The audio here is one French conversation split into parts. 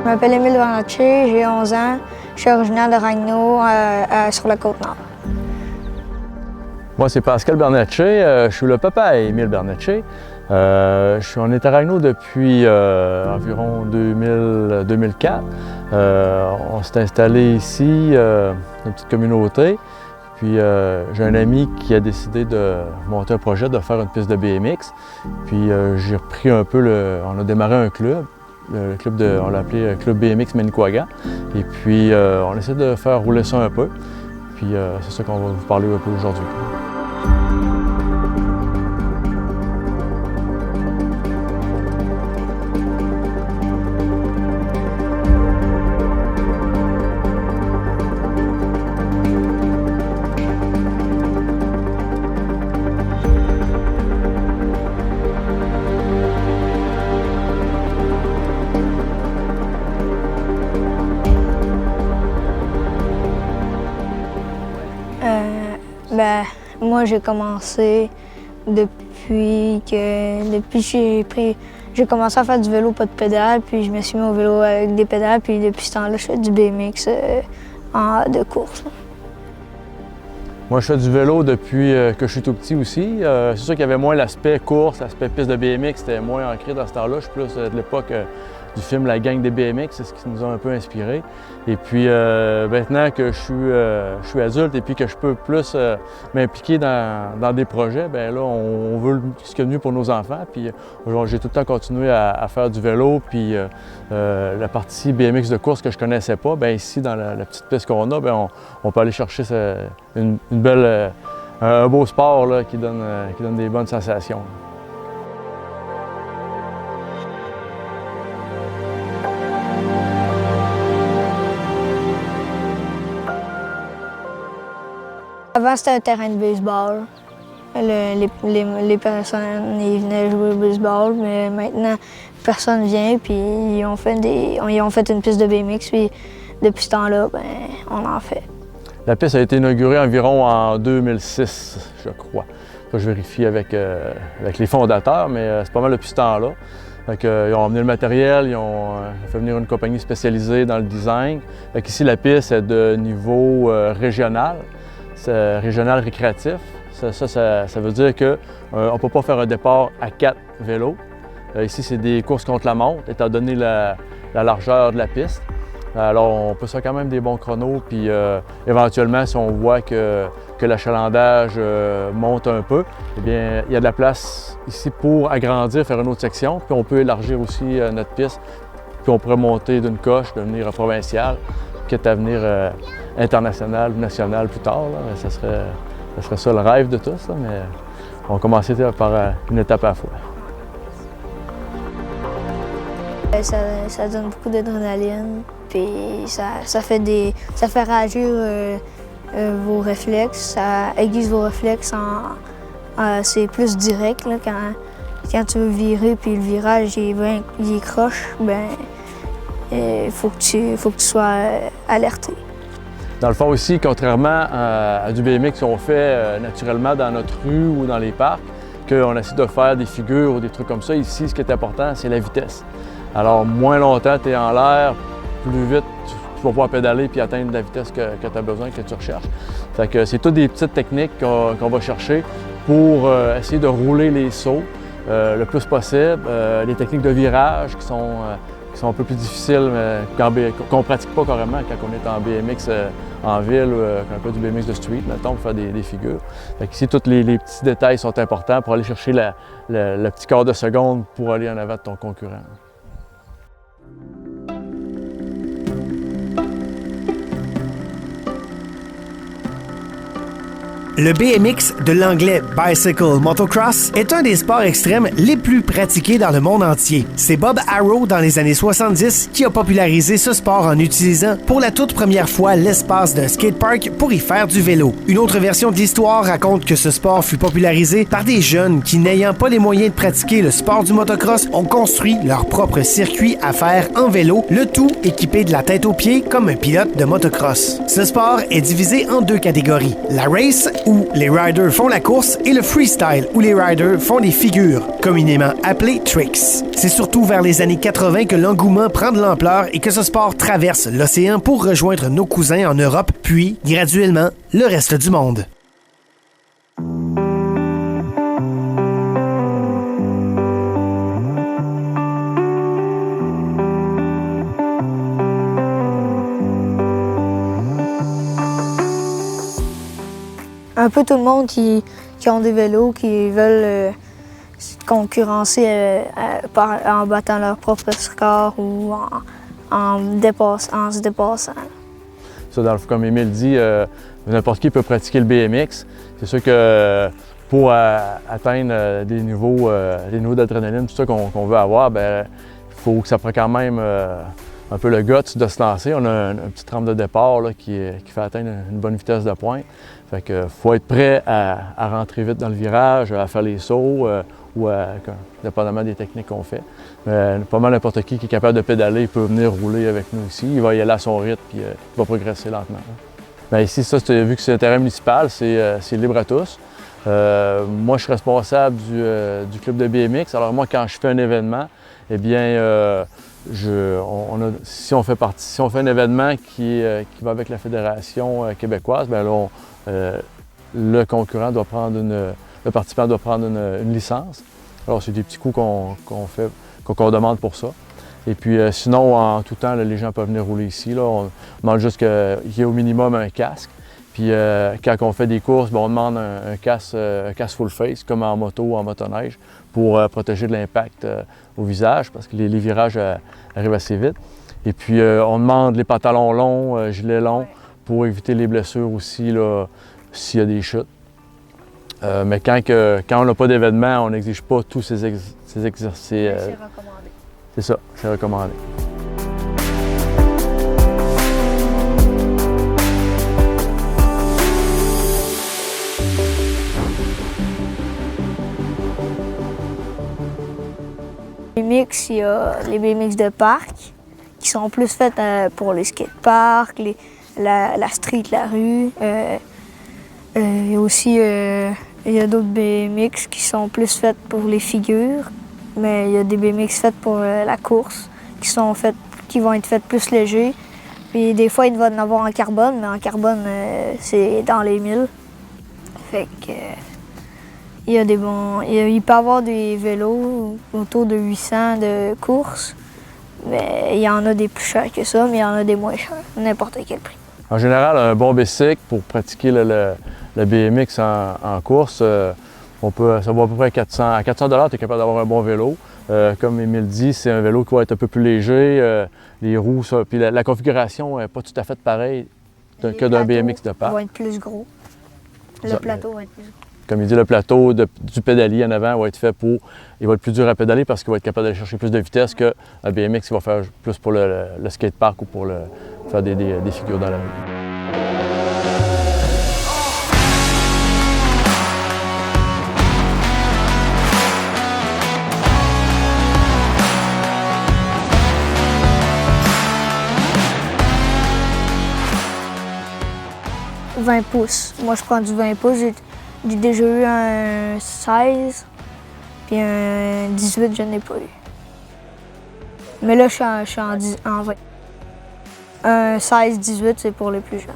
Je m'appelle Émile Bernatchez, j'ai 11 ans. Je suis originaire de Ragno, sur la Côte-Nord. Moi, c'est Pascal Bernatchez. Je suis le papa à Émile Bernatchez. On est à Ragno depuis environ 2004. On s'est installé ici, une petite communauté. Puis j'ai un ami qui a décidé de monter un projet, de faire une piste de BMX. Puis j'ai repris un peu on a démarré un club. Le club on l'a appelé Club BMX Manicouagan. Et puis on essaie de faire rouler ça un peu. Puis c'est ça qu'on va vous parler un peu aujourd'hui. Moi, j'ai commencé depuis j'ai commencé à faire du vélo pas de pédales, puis je me suis mis au vélo avec des pédales, puis depuis ce temps-là, je fais du BMX de course. Moi, je fais du vélo depuis que je suis tout petit aussi. C'est sûr qu'il y avait moins l'aspect course, l'aspect piste de BMX, c'était moins ancré dans ce temps-là. Je suis plus de l'époque du film La gang des BMX, c'est ce qui nous a un peu inspiré. Et puis maintenant que je suis adulte et puis que je peux plus m'impliquer dans des projets, bien là, on veut ce qu'il y a de mieux pour nos enfants. Puis j'ai tout le temps continué à faire du vélo. Puis la partie BMX de course que je ne connaissais pas, bien ici, dans la petite piste qu'on a, bien, on peut aller chercher un beau sport là, qui donne des bonnes sensations. Avant, c'était un terrain de baseball. Les personnes ils venaient jouer au baseball, mais maintenant, personne ne vient. Puis ils ont fait une piste de BMX, puis depuis ce temps-là, ben, on en fait. La piste a été inaugurée environ en 2006, je crois. Je vérifie avec les fondateurs, mais c'est pas mal depuis ce temps-là. Ils ont emmené le matériel, ils ont fait venir une compagnie spécialisée dans le design. Ici, la piste est de niveau régional. C'est régional récréatif. Ça veut dire qu'on ne peut pas faire un départ à 4 vélos. Ici, c'est des courses contre la montre, étant donné la largeur de la piste. Alors, on peut faire quand même des bons chronos, puis éventuellement, si on voit que l'achalandage monte un peu, eh bien, il y a de la place ici pour agrandir, faire une autre section, puis on peut élargir aussi notre piste, puis on pourrait monter d'une coche, devenir provincial, quitte à venir international ou national plus tard. Là. Ça serait ça le rêve de tous, là, mais on va commencer par une étape à la fois. Ça donne beaucoup d'adrénaline, puis ça fait réagir vos réflexes, ça aiguise vos réflexes. C'est plus direct là, quand tu veux virer, puis le virage il est croche, ben faut que tu sois alerté. Dans le fond aussi, contrairement à du BMX qu'on fait naturellement dans notre rue ou dans les parcs, qu'on essaie de faire des figures ou des trucs comme ça, ici, ce qui est important, c'est la vitesse. Alors, moins longtemps tu es en l'air, plus vite tu vas pouvoir pédaler puis atteindre la vitesse que tu as besoin, que tu recherches. Fait que c'est toutes des petites techniques qu'on va chercher pour essayer de rouler les sauts le plus possible. Les techniques de virage qui sont un peu plus difficiles, mais qu'on ne pratique pas carrément quand on est en BMX en ville ou quand on fait du BMX de street, mettons, pour faire des figures. Fait ici, tous les petits détails sont importants pour aller chercher le petit quart de seconde pour aller en avant de ton concurrent. Le BMX, de l'anglais Bicycle Motocross, est un des sports extrêmes les plus pratiqués dans le monde entier. C'est Bob Arrow, dans les années 70, qui a popularisé ce sport en utilisant pour la toute première fois l'espace d'un skatepark pour y faire du vélo. Une autre version de l'histoire raconte que ce sport fut popularisé par des jeunes qui, n'ayant pas les moyens de pratiquer le sport du motocross, ont construit leur propre circuit à faire en vélo, le tout équipé de la tête aux pieds comme un pilote de motocross. Ce sport est divisé en deux catégories, la race où les riders font la course, et le freestyle, où les riders font des figures, communément appelées tricks. C'est surtout vers les années 80 que l'engouement prend de l'ampleur et que ce sport traverse l'océan pour rejoindre nos cousins en Europe, puis, graduellement, le reste du monde. Un peu tout le monde qui ont des vélos, qui veulent concurrencer en battant leur propre score ou en se dépassant. Ça, comme Émile dit, n'importe qui peut pratiquer le BMX. C'est sûr que pour atteindre des niveaux d'adrénaline, tout ça qu'on veut avoir, il faut que ça prenne quand même un peu le guts de se lancer. On a une petite rampe de départ là, qui fait atteindre une bonne vitesse de pointe. Fait que faut être prêt à rentrer vite dans le virage, à faire les sauts dépendamment des techniques qu'on fait. Pas mal n'importe qui est capable de pédaler peut venir rouler avec nous ici. Il va y aller à son rythme puis il va progresser lentement. Bien, ici, vu que c'est un terrain municipal, c'est libre à tous. Moi, je suis responsable du club de BMX. Alors moi, quand je fais un événement, eh bien, si on fait un événement qui va avec la Fédération québécoise, bien là, le concurrent doit prendre le participant doit prendre une licence. Alors, c'est des petits coûts qu'on demande pour ça. Et puis, sinon, en tout temps, là, les gens peuvent venir rouler ici. Là. On demande juste qu'il y ait au minimum un casque. Puis, quand on fait des courses, on demande un casque full face, comme en moto ou en motoneige, pour protéger de l'impact au visage, parce que les virages arrivent assez vite. Et puis, on demande les pantalons longs, gilets longs, pour éviter les blessures aussi, s'il y a des chutes. Mais quand on n'a pas d'événement, on n'exige pas tous ces exercices. C'est recommandé. C'est ça, c'est recommandé. BMX, il y a les BMX de parc qui sont plus faites pour les skateparks, la street, la rue. Il y a aussi il y a d'autres BMX qui sont plus faites pour les figures, mais il y a des BMX faites pour la course qui vont être faites plus légers. Puis des fois, il va en avoir en carbone, mais en carbone, c'est dans les 1000. Fait que il peut y avoir des vélos autour de 800 de course, mais il y en a des plus chers que ça, mais il y en a des moins chers, n'importe quel prix. En général, un bon bicycle pour pratiquer le BMX en course, ça vaut à peu près 400. À 400 $, tu es capable d'avoir un bon vélo. Comme Émile dit, c'est un vélo qui va être un peu plus léger. Les roues, puis la configuration n'est pas tout à fait pareille que d'un BMX de parc. Va être plus gros. Le plateau va être plus gros. Comme il dit, le plateau du pédalier en avant va être fait il va être plus dur à pédaler parce qu'il va être capable d'aller chercher plus de vitesse qu'un BMX qui va faire plus pour le skatepark ou pour faire des figures dans la rue. « 20 pouces. Moi, je prends du 20 pouces. J'ai déjà eu un 16, puis un 18, je n'ai pas eu. Mais là, je suis en 20. Un 16-18, c'est pour les plus jeunes.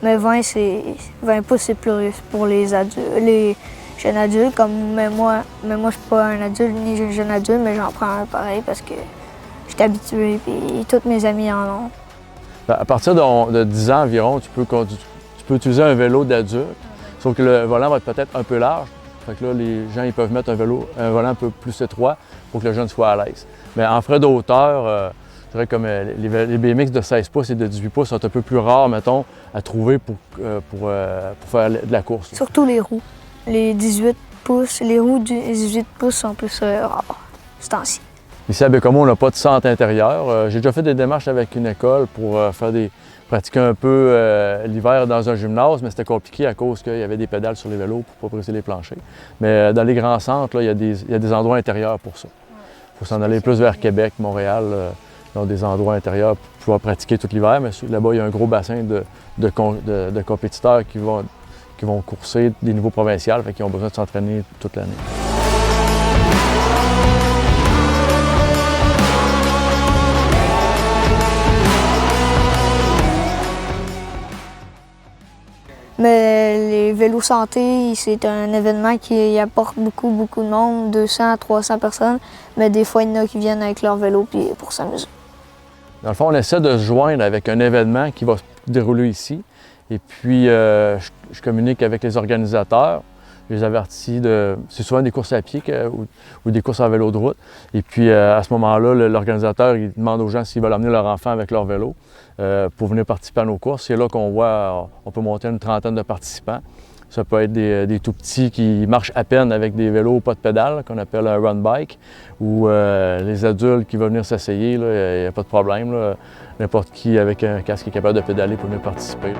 Mais 20 pouces, c'est plus pour les adultes, les jeunes adultes. Mais moi, je ne suis pas un adulte ni un jeune adulte, mais j'en prends un pareil parce que je suis habitué, puis tous mes amis en ont. À partir de 10 ans environ, tu peux utiliser un vélo d'adulte. Sauf que le volant va être peut-être un peu large. Fait que là, les gens ils peuvent mettre un volant un peu plus étroit pour que le jeune soit à l'aise. Mais en frais d'auteur, je dirais comme les BMX de 16 pouces et de 18 pouces sont un peu plus rares, mettons, à trouver pour faire de la course. Surtout les roues. Les 18 pouces, les roues du 18 pouces sont plus rares, ce temps-ci. Ici à Bécomo, on n'a pas de centre intérieur. J'ai déjà fait des démarches avec une école pour pratiquer un peu l'hiver dans un gymnase, mais c'était compliqué à cause qu'il y avait des pédales sur les vélos pour ne pas briser les planchers. Mais dans les grands centres, là, il y a des endroits intérieurs pour ça. Il faut s'en aller plus vers Québec, Montréal, dans des endroits intérieurs pour pouvoir pratiquer tout l'hiver. Mais là-bas, il y a un gros bassin de compétiteurs qui qui vont courser des niveaux provinciaux, fait qu'ils ont besoin de s'entraîner toute l'année. Mais les vélos santé, c'est un événement qui apporte beaucoup de monde, 200 à 300 personnes. Mais des fois, il y en a qui viennent avec leur vélo pour s'amuser. Dans le fond, on essaie de se joindre avec un événement qui va se dérouler ici. Et puis, je communique avec les organisateurs. Je les avertis c'est souvent des courses à pied ou des courses en vélo de route. Et puis, à ce moment-là, l'organisateur il demande aux gens s'ils veulent amener leur enfant avec leur vélo pour venir participer à nos courses. C'est là qu'on voit, on peut monter une trentaine de participants. Ça peut être des tout petits qui marchent à peine avec des vélos pas de pédale, qu'on appelle un run bike, ou les adultes qui veulent venir s'essayer, il n'y a pas de problème. N'importe qui avec un casque est capable de pédaler pour venir participer.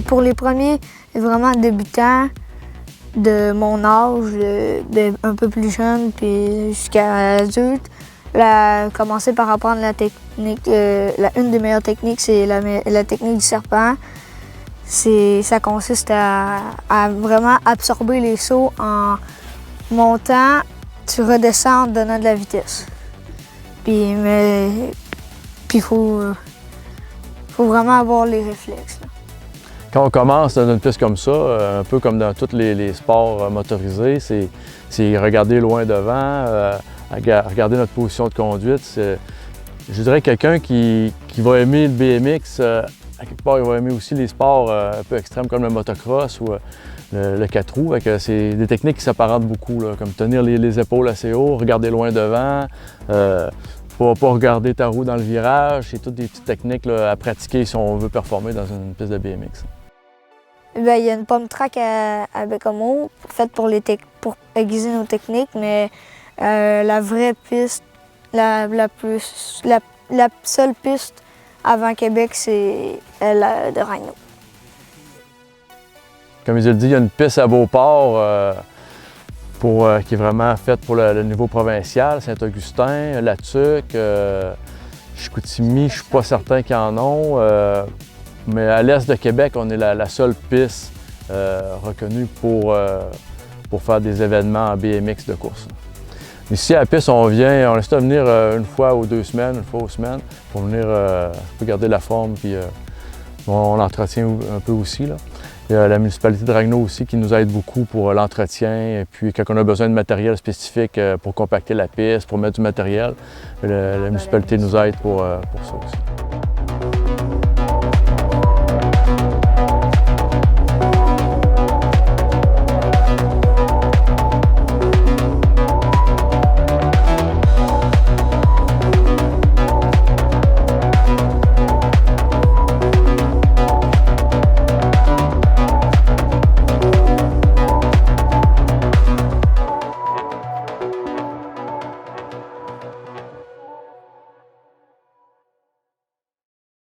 Pour les premiers vraiment débutants de mon âge, un peu plus jeune, puis jusqu'à adulte, commencer par apprendre la technique. Une des meilleures techniques, c'est la technique du serpent. Ça consiste à vraiment absorber les sauts en montant, tu redescends en donnant de la vitesse. Puis il faut vraiment avoir les réflexes. Là. Quand on commence dans une piste comme ça, un peu comme dans tous les sports motorisés, c'est regarder loin devant, regarder notre position de conduite. Je dirais quelqu'un qui va aimer le BMX, à quelque part, il va aimer aussi les sports un peu extrêmes comme le motocross ou le 4 roues. C'est des techniques qui s'apparentent beaucoup, là, comme tenir les épaules assez haut, regarder loin devant, pas regarder ta roue dans le virage. C'est toutes des petites techniques là, à pratiquer si on veut performer dans une piste de BMX. Bien, il y a une pomme track à Bécomo, faite pour aiguiser nos techniques, mais la vraie piste, la seule piste avant Québec, c'est elle de Rhino. Comme je le dis, il y a une piste à Beauport qui est vraiment faite pour le niveau provincial, Saint-Augustin, La Tuque, Chicoutimi, je ne suis pas certain qu'ils en ont. Mais à l'est de Québec, on est la seule piste reconnue pour faire des événements en BMX de course. Ici, à la piste, on essaie de venir une fois ou 2 semaines, une fois aux semaines, pour venir garder la forme, puis on l'entretient un peu aussi. Là. Il y a la municipalité de Ragno aussi qui nous aide beaucoup pour l'entretien. Et puis quand on a besoin de matériel spécifique pour compacter la piste, pour mettre du matériel, la municipalité nous aide pour ça aussi.